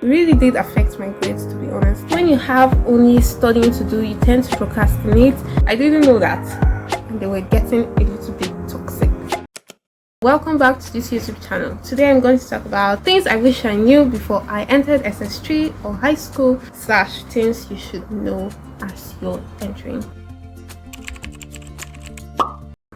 Really did affect my grades, to be honest. When you have only studying to do, you tend to procrastinate. I didn't know that, and they were getting a little bit toxic. Welcome back to this YouTube channel. Today I'm going to talk about things I wish I knew before I entered SS3 or high school / things you should know as you're entering.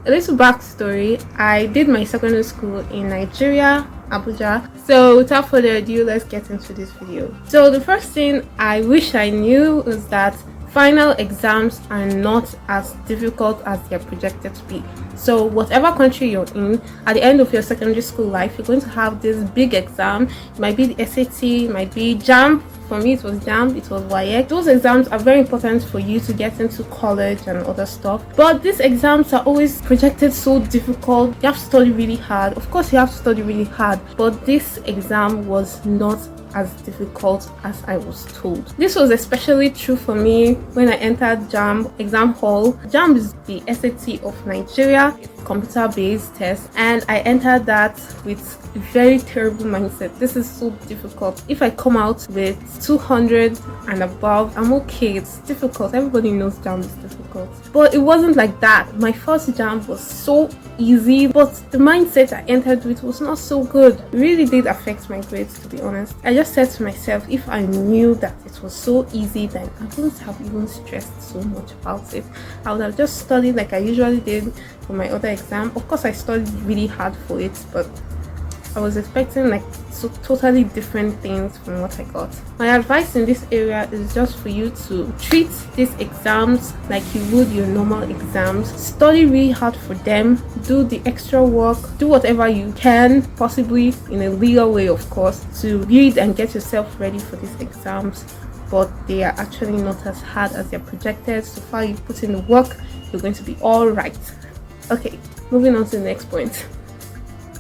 A little backstory: I did my secondary school in Nigeria, Abuja. So without further ado, let's get into this video. So the first thing I wish I knew was that final exams are not as difficult as they're projected to be. So whatever country you're in, at the end of your secondary school life, you're going to have this big exam. It might be the SAT, it might be JAM. For me, it was JAM, it was WAEC. Those exams are very important for you to get into college and other stuff. But these exams are always projected so difficult. You have to study really hard. Of course, you have to study really hard. But this exam was not as difficult as I was told. This was especially true for me when I entered JAM exam hall. JAM is the SAT of Nigeria. It's computer-based test, and I entered that with a very terrible mindset. This is so difficult. If I come out with 200 and above, I'm okay. It's difficult. Everybody knows JAM is difficult. But it wasn't like that. My first JAM was so easy, but the mindset I entered with was not so good. It really did affect my grades, to be honest. I just said to myself, if I knew that it was so easy, then I wouldn't have even stressed so much about it. I would have just studied like I usually did for my other exam. Of course, I studied really hard for it, but I was expecting like totally different things from what I got. My advice in this area is just for you to treat these exams like you would your normal exams. Study really hard for them, do the extra work, do whatever you can, possibly in a legal way, of course, to read and get yourself ready for these exams. But they are actually not as hard as they're projected. So far you put in the work, you're going to be all right. Okay, moving on to the next point.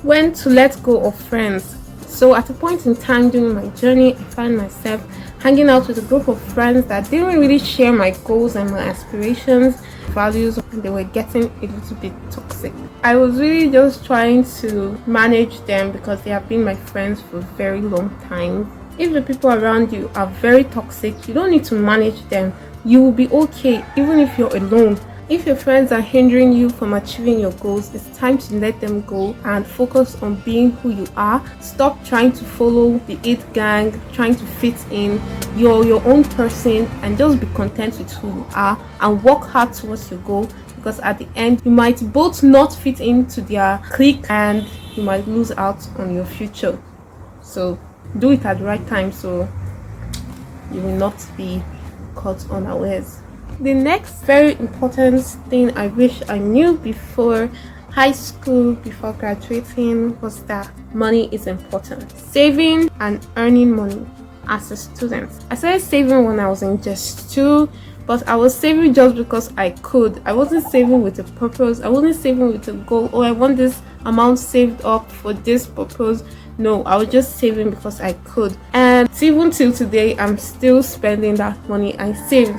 When to let go of friends. So at a point in time during my journey, I found myself hanging out with a group of friends that didn't really share my goals and my aspirations, values, and they were getting a little bit toxic. I was really just trying to manage them because they have been my friends for a very long time. If the people around you are very toxic, you don't need to manage them. You will be okay even if you're alone. If your friends are hindering you from achieving your goals, it's time to let them go and focus on being who you are. Stop trying to follow the it gang, trying to fit in. You're your own person, and just be content with who you are and work hard towards your goal, because at the end you might both not fit into their clique and you might lose out on your future. So do it at the right time so you will not be caught unawares. The next very important thing I wish I knew before high school, before graduating, was that money is important. Saving and earning money as a student. I started saving when I was in just 2, but I was saving just because I could. I wasn't saving with a purpose. I wasn't saving with a goal. Oh, I want this amount saved up for this purpose. No, I was just saving because I could. And even till today, I'm still spending that money I saved.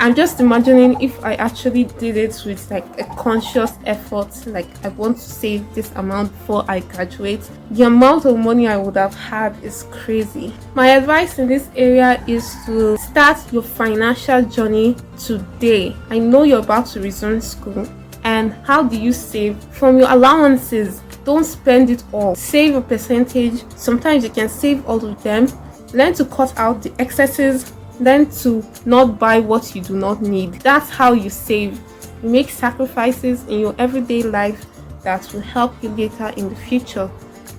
I'm just imagining if I actually did it with like a conscious effort, like I want to save this amount before I graduate, the amount of money I would have had is crazy. My advice in this area is to start your financial journey today. I know you're about to resume school, and how do you save? From your allowances. Don't spend it all. Save a percentage. Sometimes you can save all of them. Learn to cut out the excesses. Learn to not buy what you do not need. That's how you save. You make sacrifices in your everyday life that will help you later in the future.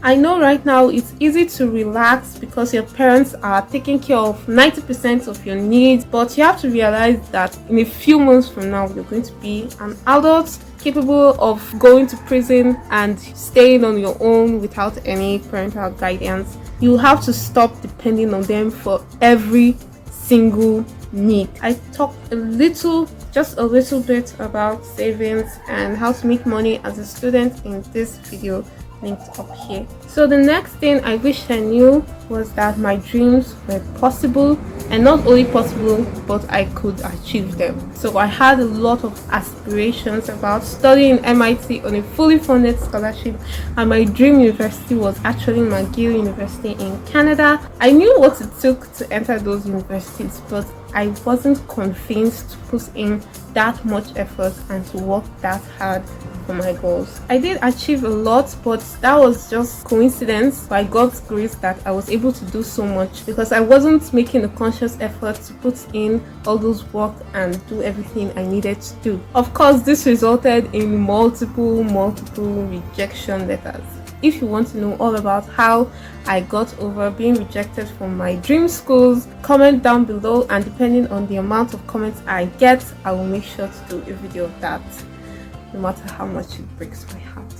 I know right now it's easy to relax because your parents are taking care of 90% of your needs, but you have to realize that in a few months from now, you're going to be an adult capable of going to prison and staying on your own without any parental guidance. You have to stop depending on them for every single need. I talked just a little bit about savings and how to make money as a student in this video linked up here. So the next thing I wish I knew was that my dreams were possible and not only possible, but I could achieve them. So I had a lot of aspirations about studying MIT on a fully funded scholarship, and my dream university was actually McGill University in Canada. I knew what it took to enter those universities, but I wasn't convinced to put in that much effort and to work that hard for my goals. I did achieve a lot, but that was just coincidence by God's grace that I was able to do so much, because I wasn't making a conscious effort to put in all those work and do everything I needed to do. Of course, this resulted in multiple rejection letters. If you want to know all about how I got over being rejected from my dream schools, comment down below, and depending on the amount of comments I get, I will make sure to do a video of that, no matter how much it breaks my heart.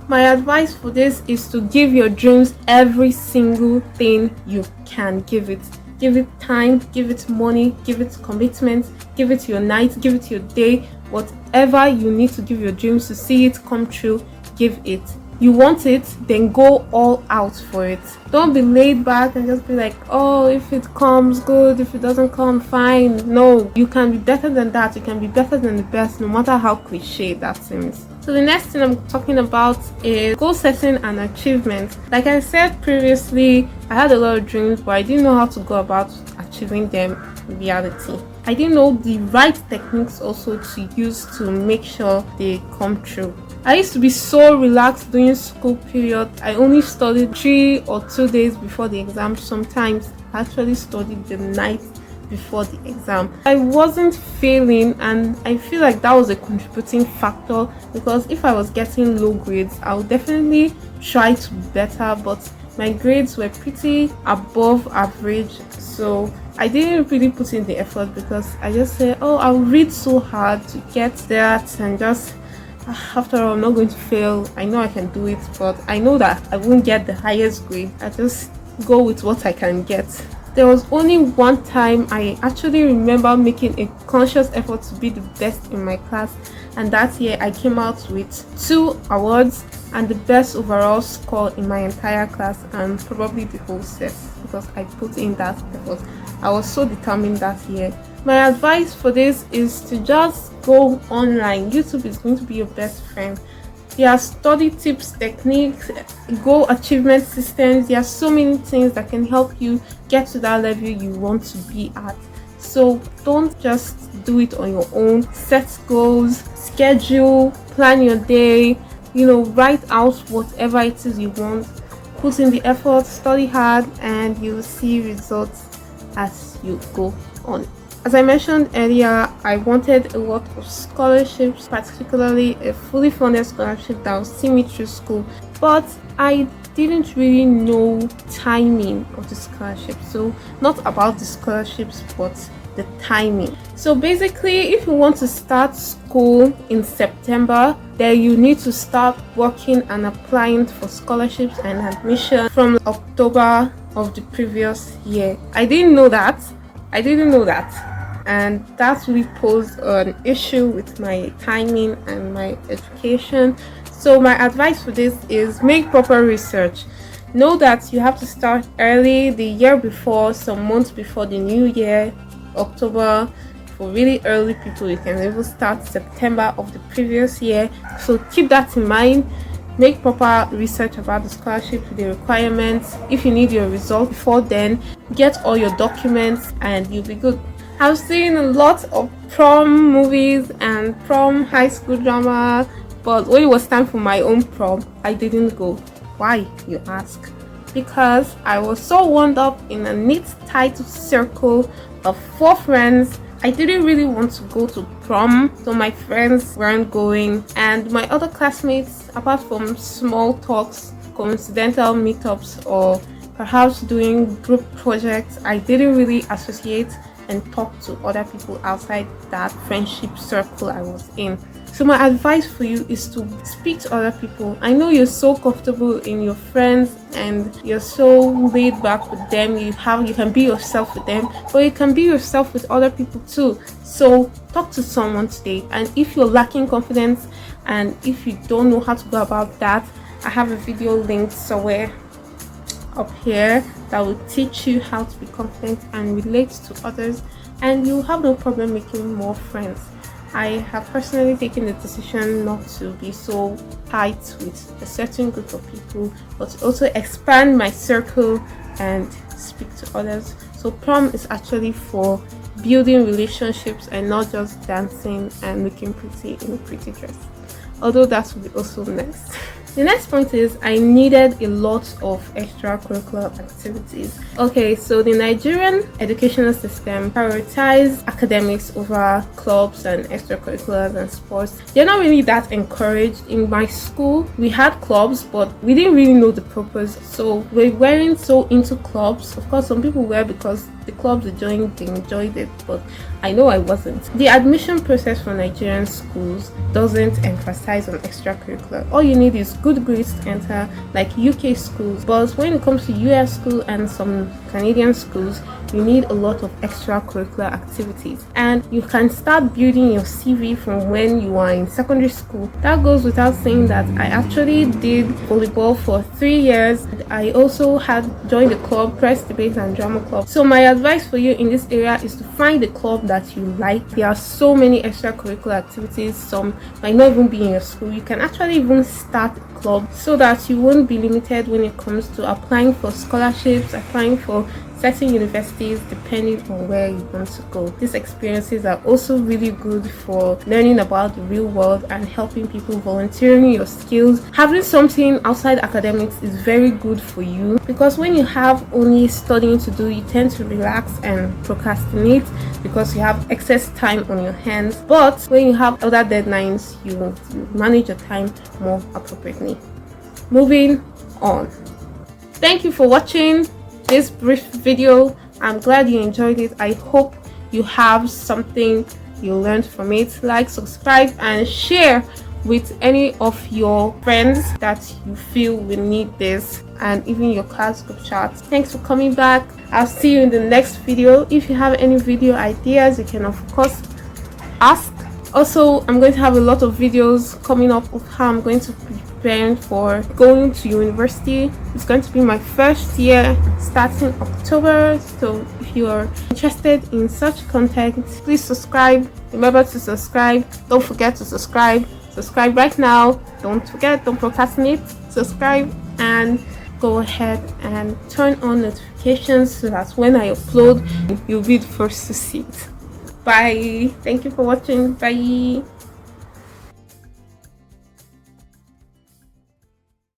My advice for this is to give your dreams every single thing you can give it. Give it time, give it money, give it commitment, give it your night, give it your day. Whatever you need to give your dreams to see it come true, give it. You want it, then go all out for it. Don't be laid back and just be like, oh, if it comes, good, if it doesn't come, fine. No, you can be better than that. You can be better than the best, no matter how cliche that seems. So the next thing I'm talking about is goal setting and achievement. Like I said previously, I had a lot of dreams, but I didn't know how to go about achieving them in reality. I didn't know the right techniques also to use to make sure they come true. I used to be so relaxed during school period. I only studied 3 or 2 days before the exam. Sometimes I actually studied the night before the exam. I wasn't failing, and I feel like that was a contributing factor, because if I was getting low grades, I would definitely try to be better, but my grades were pretty above average. So I didn't really put in the effort, because I just said, oh, I'll read so hard to get that, and just after all, I'm not going to fail. I know I can do it, but I know that I won't get the highest grade. I just go with what I can get. There was only one time I actually remember making a conscious effort to be the best in my class, and that year I came out with 2 awards and the best overall score in my entire class, and probably the whole set, because I put in that effort. I was so determined that year. My advice for this is to just go online. YouTube is going to be your best friend. There are study tips, techniques, goal achievement systems. There are so many things that can help you get to that level you want to be at. So don't just do it on your own. Set goals, schedule, plan your day, write out whatever it is you want. Put in the effort, study hard, and you'll see results as you go on. As I mentioned earlier, I wanted a lot of scholarships, particularly a fully funded scholarship that would see me through school, but I didn't really know timing of the scholarship. So not about the scholarships, but the timing. So basically, if you want to start school in September, then you need to start working and applying for scholarships and admission from October of the previous year. I didn't know that, and that really posed an issue with my timing and my education. So my advice for this is make proper research. Know that you have to start early, the year before, some months before the new year, October. For really early people, you can even start September of the previous year. So keep that in mind. Make proper research about the scholarship, the requirements. If you need your result before then, get all your documents and you'll be good. I've seen a lot of prom movies and prom high school drama, but when it was time for my own prom, I didn't go. Why, you ask? Because I was so wound up in a neat, tight circle of 4 friends. I didn't really want to go to prom, so my friends weren't going, and my other classmates, apart from small talks, coincidental meetups, or perhaps doing group projects, I didn't really associate and talk to other people outside that friendship circle I was in. So my advice for you is to speak to other people. I know you're so comfortable in your friends and you're so laid back with them. You can be yourself with them, but you can be yourself with other people too. So talk to someone today. And if you're lacking confidence and if you don't know how to go about that, I have a video linked somewhere. up here that will teach you how to be confident and relate to others, and you have no problem making more friends. I have personally taken the decision not to be so tight with a certain group of people, but to also expand my circle and speak to others. So prom is actually for building relationships and not just dancing and looking pretty in a pretty dress, although that will be also next. The next point is I needed a lot of extracurricular activities. Okay, so the Nigerian educational system prioritizes academics over clubs and extracurriculars and sports. They're not really that encouraged. In my school, we had clubs, but we didn't really know the purpose. So we weren't so into clubs. Of course, some people were because the clubs they joined, they enjoyed it, but I know I wasn't. The admission process for Nigerian schools doesn't emphasize on extracurricular. All you need is good grades to enter, like UK schools. But when it comes to US school and some Canadian schools, you need a lot of extracurricular activities, and you can start building your CV from when you are in secondary school. That goes without saying that I actually did volleyball for 3 years. I also had joined the club, press, debate and drama club. So my advice for you in this area is to find the club that you like. There are so many extracurricular activities. Some might not even be in your school. You can actually even start a club so that you won't be limited when it comes to applying for scholarships, applying for certain universities depending on where you want to go. These experiences are also really good for learning about the real world and helping people, volunteering your skills. Having something outside academics is very good for you, because when you have only studying to do, you tend to relax and procrastinate because you have excess time on your hands. But when you have other deadlines, you manage your time more appropriately. Moving on. Thank you for watching this brief video. I'm glad you enjoyed it. I hope you have something you learned from it. Like, subscribe and share with any of your friends that you feel will need this, and even your class group chats. Thanks for coming back. I'll see you in the next video. If you have any video ideas, you can of course ask. Also, I'm going to have a lot of videos coming up of how I'm going to preparing for going to university. It's going to be my first year starting October, so if you are interested in such content, please subscribe. Remember to subscribe. Don't forget to subscribe right now. Don't forget, don't procrastinate. Subscribe and go ahead and turn on notifications so that when I upload, you'll be the first to see it. Bye. Thank you for watching. Bye.